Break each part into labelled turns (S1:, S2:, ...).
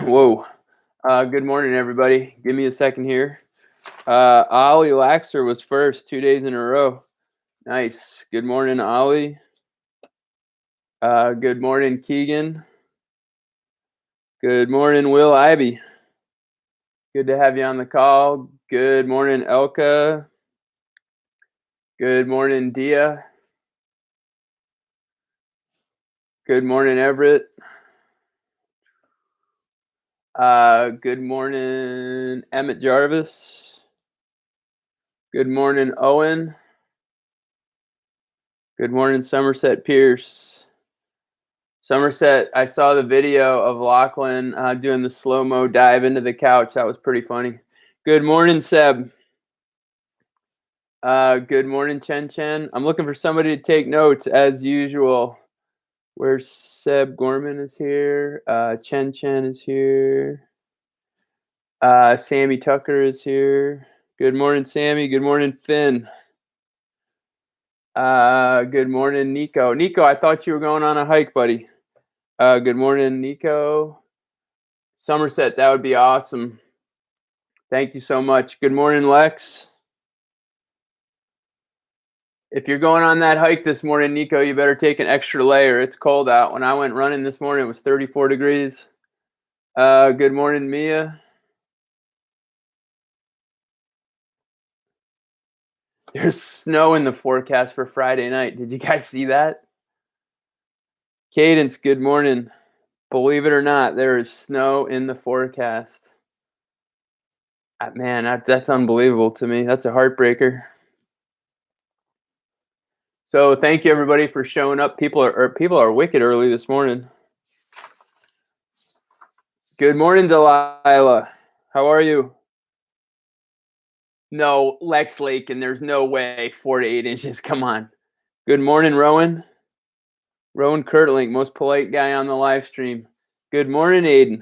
S1: Whoa. Good morning, everybody. Give me a second here. Ollie Laxer was first 2 days in a row. Nice. Good morning, Ollie. Good morning, Keegan. Good morning, Will Ivy. Good to have you on the call. Good morning, Elka. Good morning, Dia. Good morning, Everett. Good morning, Emmett Jarvis. Good morning, Owen. Good morning, Somerset Pierce. Somerset, I saw the video of Lachlan doing the slow-mo dive into the couch. That was pretty funny. Good morning, Seb. Good morning, Chen Chen. I'm looking for somebody to take notes as usual. Where's Seb Gorman is here. Chen Chen is here. Sammy Tucker is here. Good morning, Sammy. Good morning, Finn. Good morning, Nico. Nico, I thought you were going on a hike, buddy. Good morning, Nico. Somerset, that would be awesome. Thank you so much. Good morning, Lex. If you're going on that hike this morning, Nico, you better take an extra layer. It's cold out. When I went running this morning, it was 34 degrees. Good morning, Mia. There's snow in the forecast for Friday night. Did you guys see that? Cadence, good morning. Believe it or not, there is snow in the forecast. Man, that's unbelievable to me. That's a heartbreaker. So thank you, everybody, for showing up. People are wicked early this morning. Good morning, Delilah. How are you? No, Lex Lake, and there's no way 4 to 8 inches. Come on. Good morning, Rowan. Rowan Kurtling, most polite guy on the live stream. Good morning, Aiden.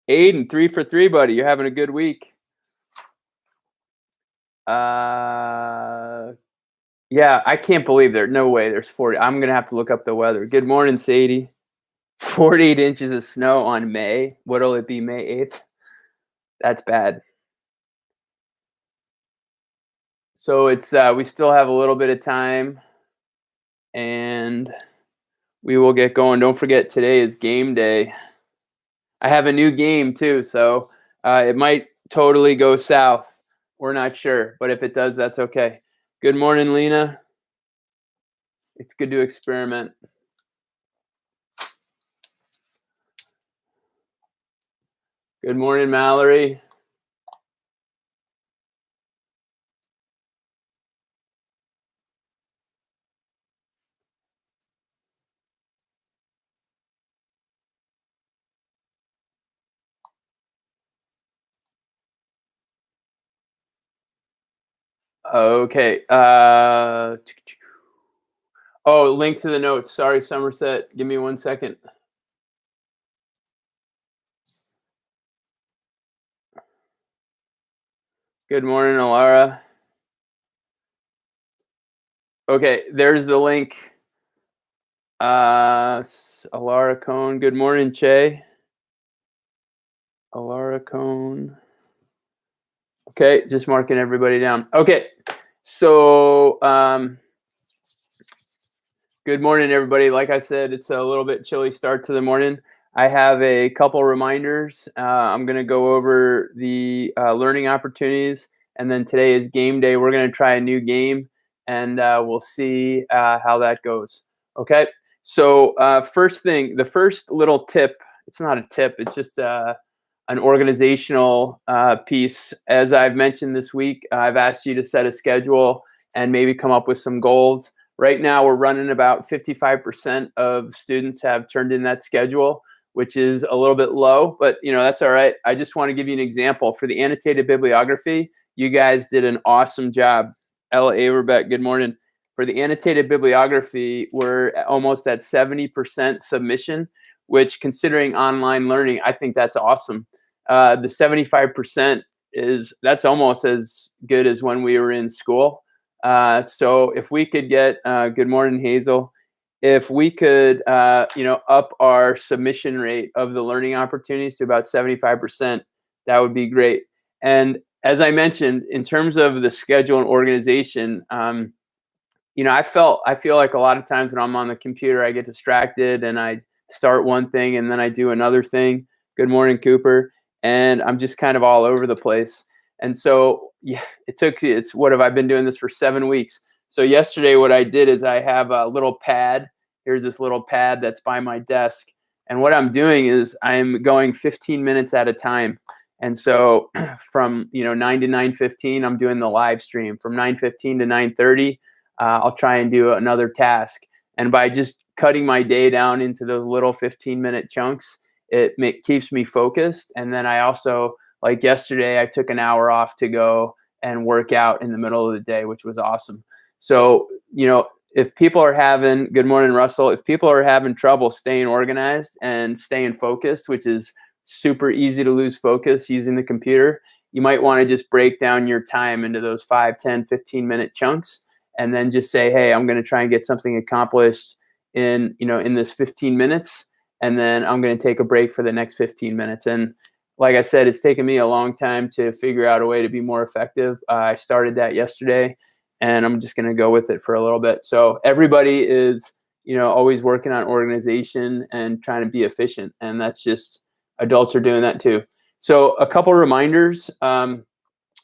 S1: Aiden, 3 for 3, buddy. You're having a good week. Yeah, I can't believe no way there's 40. I'm going to have to look up the weather. Good morning, Sadie. 48 inches of snow on May. What'll it be, May 8th? That's bad. So it's we still have a little bit of time, and we will get going. Don't forget, today is game day. I have a new game too, so it might totally go south. We're not sure, but if it does, that's okay. Good morning, Lena. It's good to experiment. Good morning, Mallory. Okay. Oh, link to the notes. Sorry, Somerset. Give me 1 second. Good morning, Alara. Okay, there's the link. Alara Cone. Good morning, Che. Alara Cone. Okay, just marking everybody down. Okay, so good morning, everybody. Like I said, it's a little bit chilly start to the morning. I have a couple reminders. I'm going to go over the learning opportunities, and then today is game day. We're going to try a new game, and we'll see how that goes. Okay, so first thing, the first little tip, it's not a tip, it's just an organizational piece. As I've mentioned this week, I've asked you to set a schedule and maybe come up with some goals. Right now, we're running about 55% of students have turned in that schedule, which is a little bit low, but that's all right. I just want to give you an example. For the annotated bibliography, you guys did an awesome job. Ella Averbeck, good morning. For the annotated bibliography, we're almost at 70% submission, which, considering online learning, I think that's awesome. The 75% that's almost as good as when we were in school. So if we could get, good morning, Hazel. if we could, up our submission rate of the learning opportunities to about 75%, that would be great. And as I mentioned, in terms of the schedule and organization, I feel like a lot of times when I'm on the computer, I get distracted and I start one thing and then I do another thing. Good morning, Cooper. And I'm just kind of all over the place. And so, yeah, it's what have I been doing this for 7 weeks? So yesterday, what I did is I have a little pad. Here's this little pad that's by my desk. And what I'm doing is I'm going 15 minutes at a time. And so from 9 to 9:15, I'm doing the live stream. From 9:15 to 9:30, I'll try and do another task. And by just cutting my day down into those little 15-minute chunks, keeps me focused. And then I also, like yesterday, I took an hour off to go and work out in the middle of the day, which was awesome. So, if people are having, good morning, Russell, if people are having trouble staying organized and staying focused, which is super easy to lose focus using the computer, you might want to just break down your time into those 5, 10, 15-minute chunks, and then just say, hey, I'm going to try and get something accomplished in this 15 minutes. And then I'm going to take a break for the next 15 minutes. And like I said, it's taken me a long time to figure out a way to be more effective. I started that yesterday, and I'm just going to go with it for a little bit. So everybody is, always working on organization and trying to be efficient. And that's just, adults are doing that too. So a couple reminders.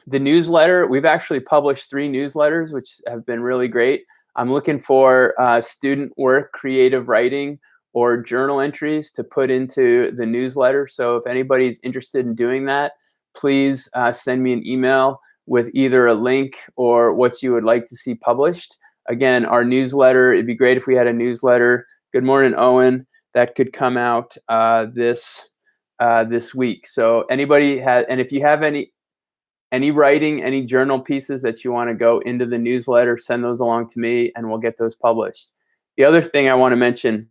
S1: The newsletter, we've actually published 3 newsletters, which have been really great. I'm looking for student work, creative writing, or journal entries to put into the newsletter. So if anybody's interested in doing that, please send me an email with either a link or what you would like to see published. Again, our newsletter, it'd be great if we had a newsletter. Good morning, Owen. That could come out this week. So anybody has, and if you have any writing, any journal pieces that you want to go into the newsletter, send those along to me and we'll get those published. The other thing I want to mention,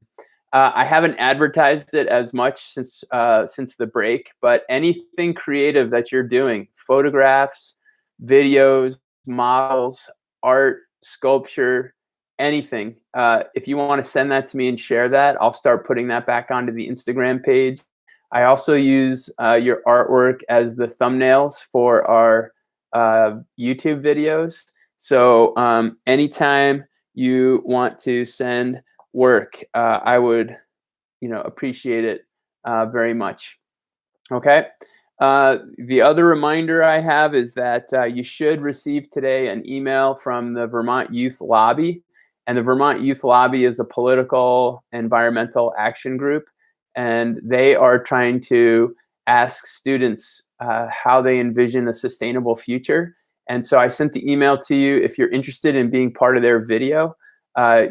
S1: I haven't advertised it as much since the break, but anything creative that you're doing, photographs, videos, models, art, sculpture, anything, if you want to send that to me and share that, I'll start putting that back onto the Instagram page. I also use your artwork as the thumbnails for our YouTube videos. So anytime you want to send work, I would, appreciate it very much. Okay. The other reminder I have is that you should receive today an email from the Vermont Youth Lobby. And the Vermont Youth Lobby is a political environmental action group. And they are trying to ask students how they envision a sustainable future. And so I sent the email to you. If you're interested in being part of their video,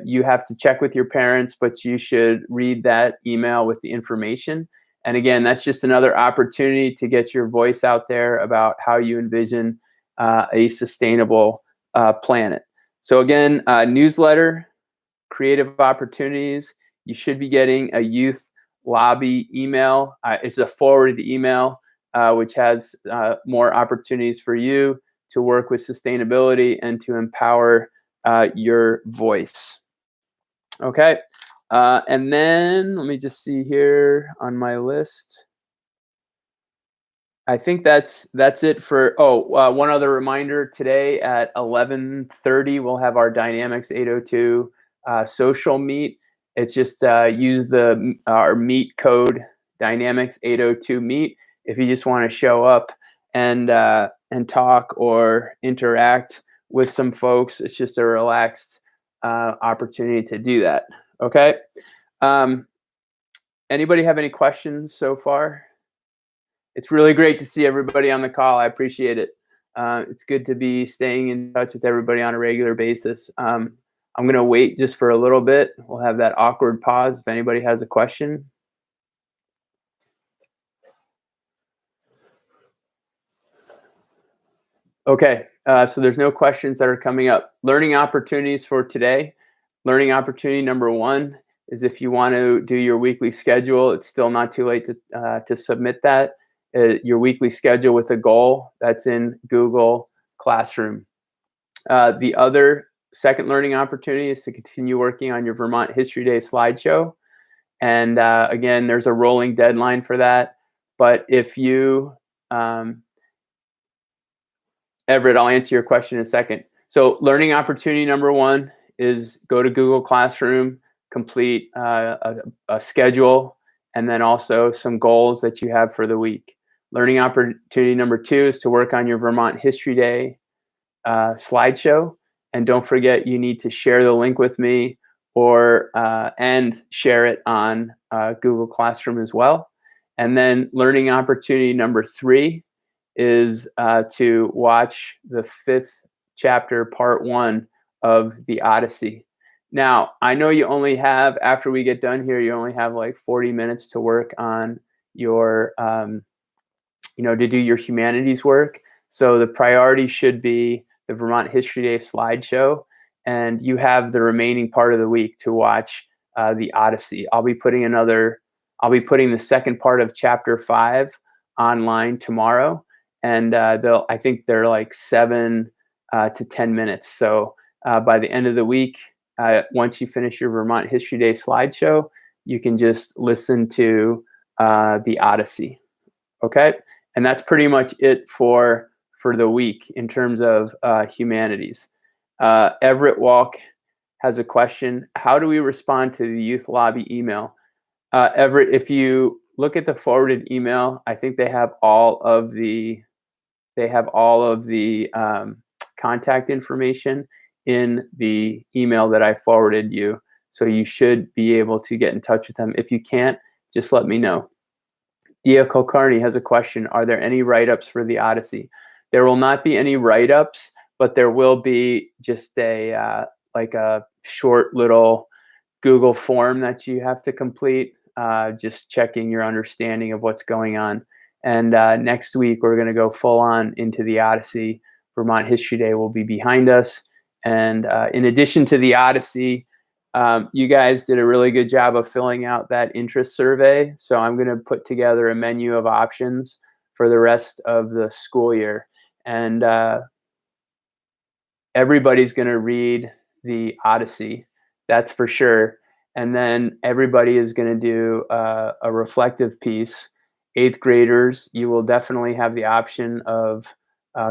S1: you have to check with your parents, but you should read that email with the information. And again, that's just another opportunity to get your voice out there about how you envision a sustainable planet. So again, newsletter, creative opportunities. You should be getting a youth lobby email. It's a forwarded email, which has more opportunities for you to work with sustainability and to empower your voice. Okay. And then let me just see here on my list. I think that's it for, one other reminder. Today at 11:30, we'll have our Dynamix 802 social meet. It's just use our meet code Dynamix 802 meet if you just want to show up and talk or interact with some folks. It's just a relaxed opportunity to do that. Okay. Anybody have any questions so far? It's really great to see everybody on the call. I appreciate it. It's good to be staying in touch with everybody on a regular basis. I'm going to wait just for a little bit. We'll have that awkward pause if anybody has a question. Okay, so there's no questions that are coming up. Learning opportunities for today. Learning opportunity number 1 is if you want to do your weekly schedule, it's still not too late to submit that. Your weekly schedule with a goal, that's in Google Classroom. The other second learning opportunity is to continue working on your Vermont History Day slideshow. And again, there's a rolling deadline for that. But if you, Everett, I'll answer your question in a second. So learning opportunity number one is go to Google Classroom, complete a schedule, and then also some goals that you have for the week. Learning opportunity number two is to work on your Vermont History Day slideshow. And don't forget, you need to share the link with me or and share it on Google Classroom as well. And then learning opportunity number three is to watch the 5th chapter, part 1 of the Odyssey. Now, I know you only have, after we get done here, you only have like 40 minutes to work on your, to do your humanities work. So the priority should be the Vermont History Day slideshow, and you have the remaining part of the week to watch the Odyssey. I'll be putting the second part of chapter 5 online tomorrow, and I think they're like 7 to 10 minutes. So by the end of the week, once you finish your Vermont History Day slideshow, you can just listen to the Odyssey. Okay, and that's pretty much it for the week in terms of humanities. Everett Walk has a question. How do we respond to the youth lobby email? Everett, if you look at the forwarded email, I think they have all of the contact information in the email that I forwarded you. So you should be able to get in touch with them. If you can't, just let me know. Dia Kulkarni has a question. Are there any write-ups for the Odyssey? There will not be any write-ups, but there will be just a short little Google form that you have to complete, just checking your understanding of what's going on. And next week, we're going to go full on into the Odyssey. Vermont History Day will be behind us. And in addition to the Odyssey, you guys did a really good job of filling out that interest survey. So I'm going to put together a menu of options for the rest of the school year. And everybody's going to read the Odyssey, that's for sure. And then everybody is going to do a reflective piece. 8th graders, you will definitely have the option of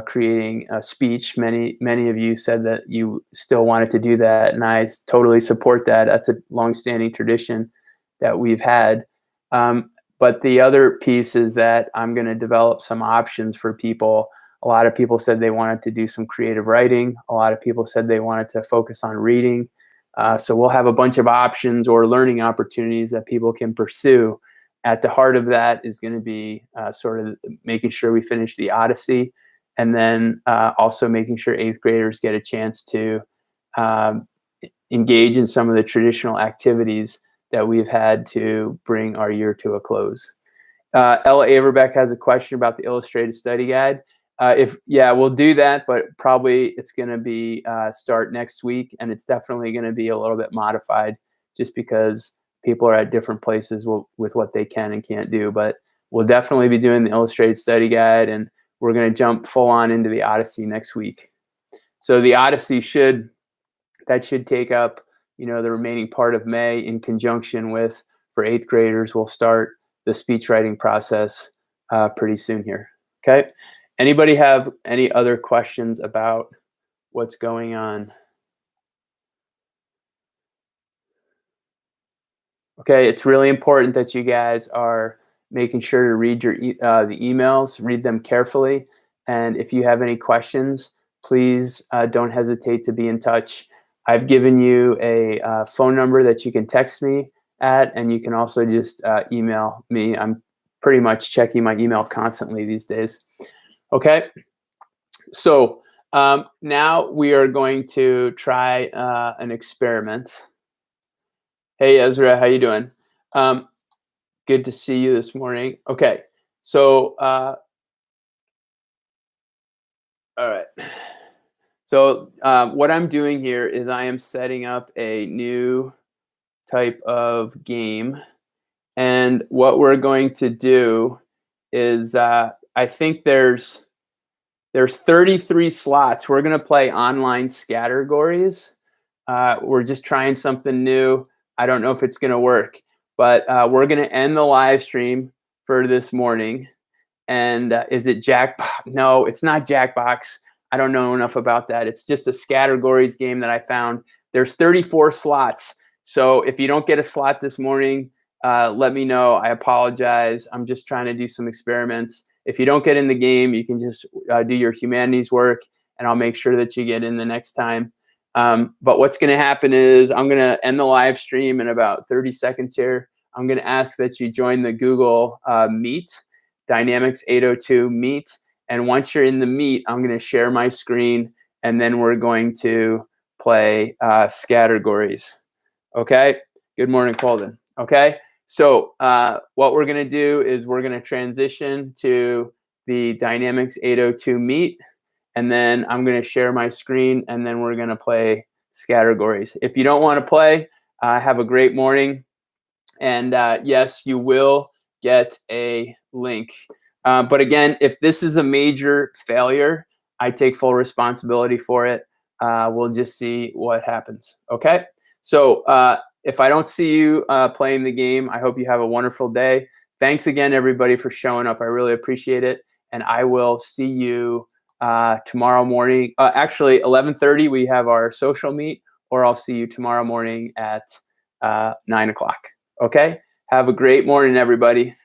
S1: creating a speech. Many of you said that you still wanted to do that, and I totally support that. That's a longstanding tradition that we've had. But the other piece is that I'm going to develop some options for people. A lot of people said they wanted to do some creative writing. A lot of people said they wanted to focus on reading. So we'll have a bunch of options or learning opportunities that people can pursue. At the heart of that is going to be sort of making sure we finish the Odyssey, and then also making sure 8th graders get a chance to engage in some of the traditional activities that we've had to bring our year to a close. Ella Averbeck has a question about the illustrated study guide. We'll do that, but probably it's going to be start next week, and it's definitely going to be a little bit modified just because people are at different places with what they can and can't do. But we'll definitely be doing the illustrated study guide, and we're going to jump full on into the Odyssey next week. So the Odyssey should take up, the remaining part of May in conjunction with, for 8th graders, we'll start the speech writing process pretty soon here. Okay. Anybody have any other questions about what's going on? Okay, it's really important that you guys are making sure to read the emails, read them carefully, and if you have any questions, please don't hesitate to be in touch. I've given you a phone number that you can text me at, and you can also just email me. I'm pretty much checking my email constantly these days. Okay, so now we are going to try an experiment. Hey, Ezra, how you doing? Good to see you this morning. Okay, so all right. So what I'm doing here is I am setting up a new type of game, and what we're going to do is I think there's There's 33 slots. We're going to play online Scattergories. We're just trying something new. I don't know if it's going to work, but we're going to end the live stream for this morning. And is it Jackbox? No, it's not Jackbox. I don't know enough about that. It's just a Scattergories game that I found. There's 34 slots. So if you don't get a slot this morning, let me know. I apologize. I'm just trying to do some experiments. If you don't get in the game, you can just do your humanities work, and I'll make sure that you get in the next time. But what's going to happen is I'm going to end the live stream in about 30 seconds here. I'm going to ask that you join the Google Meet, Dynamix 802 Meet. And once you're in the Meet, I'm going to share my screen, and then we're going to play Scattergories. Okay? Good morning, Colden. Okay? So what we're going to do is we're going to transition to the Dynamix 802 Meet, and then I'm going to share my screen, and then we're going to play Scattergories. If you don't want to play, have a great morning. And yes, you will get a link. But again, if this is a major failure, I take full responsibility for it. We'll just see what happens. Okay? So if I don't see you playing the game, I hope you have a wonderful day. Thanks again, everybody, for showing up. I really appreciate it. And I will see you tomorrow morning. Actually, 11:30, we have our social meet, or I'll see you tomorrow morning at 9 o'clock. Okay? Have a great morning, everybody.